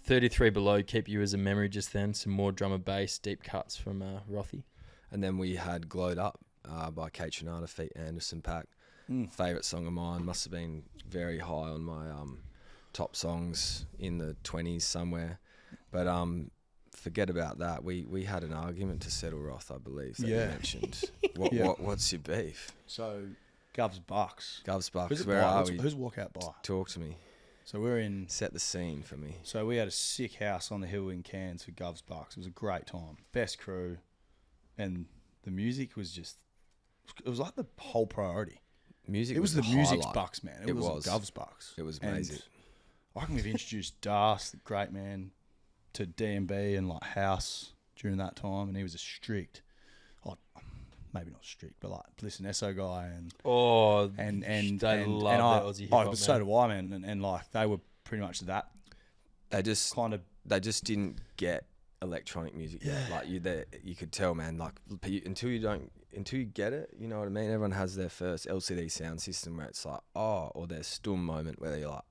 33 Below, Keep You As A Memory just then. Some more drummer bass, deep cuts from Rothy. And then we had Glowed Up by Kate Trinata, feat Anderson .Paak. Favourite song of mine. Must have been very high on my top songs in the 20s somewhere. But forget about that. We had an argument to settle, Roth, I believe, that you mentioned. What's your beef? So, Govs Bucks. Govs Bucks, Who's it where by? are we? Who's walkout by? Talk to me. So we're in... Set the scene for me. So we had a sick house on the hill in Cairns for Govs Bucks. It was a great time. Best crew. And the music was just... It was like the whole priority. Music. It was the music's Bucks, man. It was Govs Bucks. It was amazing. And I reckon we've introduced Das, the great man, to D&B and like house during that time, and he was a strict, maybe not strict, but like listen, SO guy and they love that Aussie hip hop. So do I, man, and like they were pretty much that. They just didn't get electronic music yet. Like you could tell, man. Like until you get it, you know what I mean. Everyone has their first LCD sound system where it's like or their Stum moment where they're like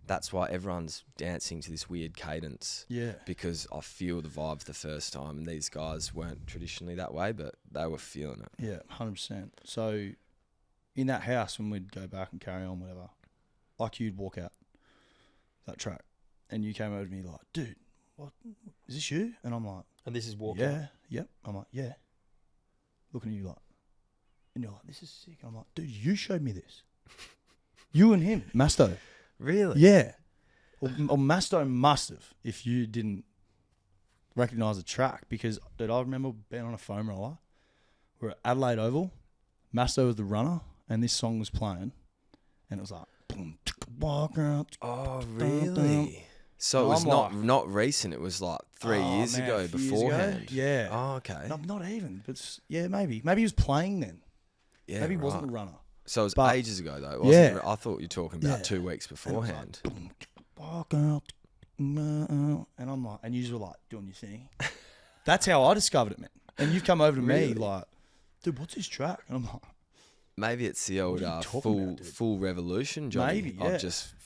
that's why everyone's dancing to this weird cadence. Yeah. Because I feel the vibe for the first time, and these guys weren't traditionally that way, but they were feeling it. Yeah, 100%. So in that house, when we'd go back and carry on, whatever, like you'd walk out that track, and you came over to me like, dude, what is this you? And I'm like, and this is walkout. Yeah, yep. I'm like, yeah. Looking at you like, and you're like, this is sick. And I'm like, dude, you showed me this. You and him, Masto. Really? Yeah. Or Masto must have, if you didn't recognise the track, because dude, I remember being on a foam roller. We're at Adelaide Oval. Masto was the runner, and this song was playing, and it was like, boom, walk out. Oh, really? So it was not recent. It was like 3 years ago beforehand. Yeah. Oh, okay. Not even, but maybe. Maybe he was playing then. Yeah. Maybe he wasn't the runner. So it was ages ago though, wasn't it? I thought you were talking about 2 weeks beforehand. Walk out, and I'm like, and you were like doing your thing. That's how I discovered it, man. And you've come over to me like, dude, what's this track? And I'm like, maybe it's the old full revolution, Johnny. Maybe, yeah.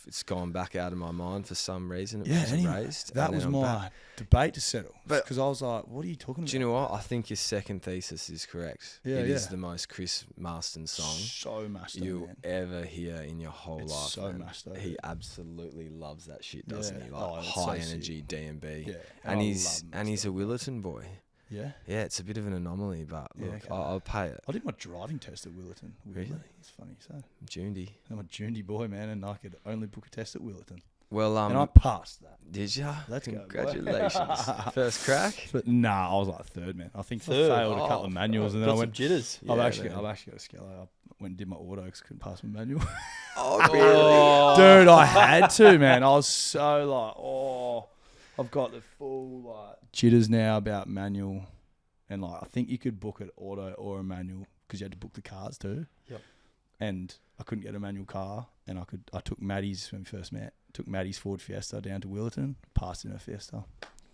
It's gone back out of my mind for some reason. It was erased. That was my debate to settle. Because I was like, what are you talking about? Do you know what? I think your second thesis is correct. Yeah, it is the most Chris Marston song so Marston, you'll ever hear in your whole life. So Marston. He absolutely loves that shit, doesn't he? Like high energy D&B. Yeah. And he's a Willerton boy. Yeah? Yeah, it's a bit of an anomaly, but look, I'll pay it. I did my driving test at Willerton. Really? It's funny, so. Jundy. I'm a Jundy boy, man, and I could only book a test at Willerton. Well, and I passed that. Did you? Let's Congratulations. First crack? But I was like third, man. I think I failed a couple of manuals, and then I went jitters. I've actually got a scale. I went and did my auto because I couldn't pass my manual. Oh, really? Dude, I had to, man. I was so like, I've got the full like jitters now about manual, and like I think you could book it auto or a manual because you had to book the cars too. Yep. And I couldn't get a manual car, and I took Maddie's when we first met. Took Maddie's Ford Fiesta down to Willerton, passed in her Fiesta.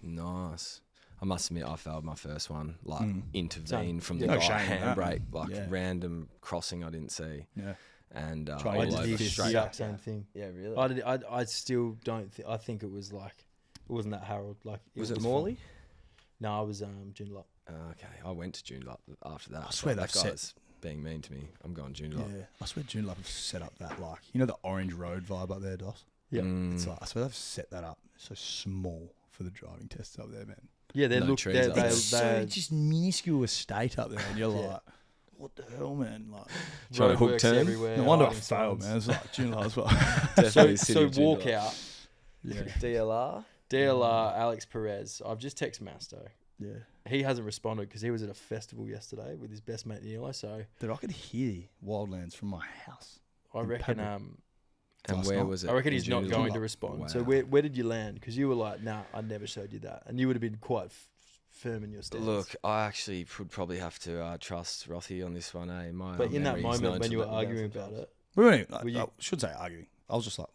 Nice. I must admit, I failed my first one. Like intervened from the handbrake, random crossing I didn't see. Yeah. And I did the exact same thing. Yeah, really. I still don't. I think it was like it wasn't that Harold. Like was it Morley? No, I was Joondalup. Okay, I went to Joondalup after that. I swear that guy's being mean to me. I'm going Joondalup. Yeah, I swear Joondalup have set up that like the Orange Road vibe up there, Dos. Yeah, it's like I swear they've set that up so small for the driving tests up there, man. Yeah, it's so just minuscule estate up there, and you're like, what the hell, man? Like, trying to hook turn everywhere. No wonder I failed, man. It's like Joondalup as well. So walk out. Yeah. DLR, Alex Perez. I've just texted Masto. Yeah. He hasn't responded because he was at a festival yesterday with his best mate Nilo. So, dude, I could hear Wildlands from my house. I reckon. And where was it? I reckon he's not going to respond. Wow. So where did you land? Because you were like, nah, I never showed you that. And you would have been quite firm in your stance. Look, I actually would probably have to trust Rothy on this one, eh? But in that moment when you were arguing about it. We weren't even, I should say arguing. I was just like.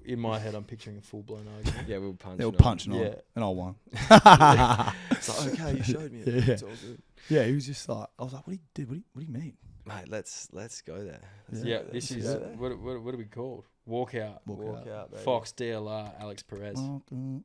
In my head, I'm picturing a full-blown argument. Yeah, we were punching. They were punching on. Yeah. And I won. It's like, okay, you showed me. Yeah. It's all good. Yeah, he was just like, I was like, what do you mean? Mate, let's go there. This is, what are we called? Walk out. Walk out. baby. Fox, DLR, Alex Perez. Walk out.